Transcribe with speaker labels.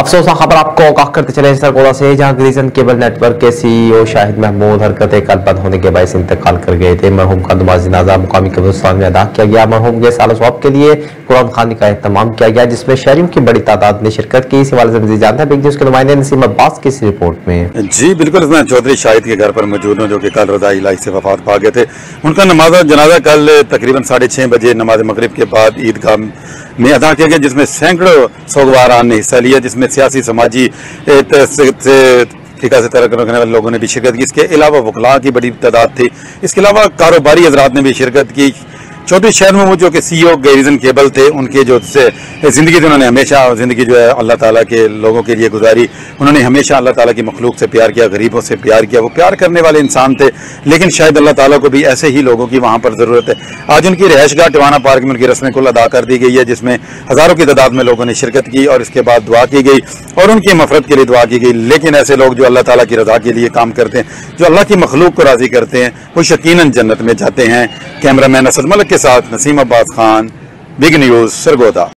Speaker 1: अफसोस खबर आपको आगाह करते चले सरगोदा से, जहां ग्रीजन केबल नेटवर्क के सीईओ शाहिद महमूद हरकत कल बंद होने के बायस इंतकाल कर गए थे। मरहूम का नमाज जनाजा मुकामी कब्रिस्तान में अदा किया गया। मरहूम के साल सवाब के लिए कुरान खानी का एहतमाम किया गया, जिसमें शहरियों की बड़ी तादाद ने शिरकत की। इस हवाले से मज़ीद जानते हैं बिग न्यूज़ के नुमाइंदे नसीम अब्बास की इस रिपोर्ट में।
Speaker 2: जी बिल्कुल, मैं चौधरी शाहिद के घर पर मौजूद हूँ, जो कि कल रज़ा इलाही से वफात पा गए थे। उनका नमाज जनाजा कल तकरीबन 6:30 बजे नमाज मगरिब के बाद ईदगाह में अदा किया गया, जिसमें सैकड़ों सोगवारान ने हिस्सा लिया, जिसमें सियासी समाजी फिका से तरक रखने वाले लोगों ने भी शिरकत की। इसके अलावा वकला की बड़ी तादाद थी। इसके अलावा कारोबारी हजरात ने भी शिरकत की। चौधरी शहर में वो जो कि सीईओ ग्रीजन केबल थे, उनके जो से ज़िंदगी उन्होंने हमेशा ज़िंदगी जो है अल्लाह ताला के लोगों के लिए गुजारी। उन्होंने हमेशा अल्लाह ताला की मखलूक से प्यार किया, गरीबों से प्यार किया। वो प्यार करने वाले इंसान थे, लेकिन शायद अल्लाह ताला को भी ऐसे ही लोगों की वहाँ पर ज़रूरत है। आज उनकी रिहाइशगाह टिवाना पार्क में उनकी रस्म कुल अदा कर दी गई है, जिसमें हज़ारों की तादाद में लोगों ने शिरकत की और इसके बाद दुआ की गई और उनकी मफरत के लिए दुआ की गई। लेकिन ऐसे लोग जो अल्लाह ताला की रज़ा के लिए काम करते हैं, जो अल्लाह की मखलूक को राज़ी करते हैं, वो यकीनन जन्नत में जाते हैं। कैमरामैन असद मलिक के साथ नसीम अब्बास खान, बिग न्यूज़ सरगोदा।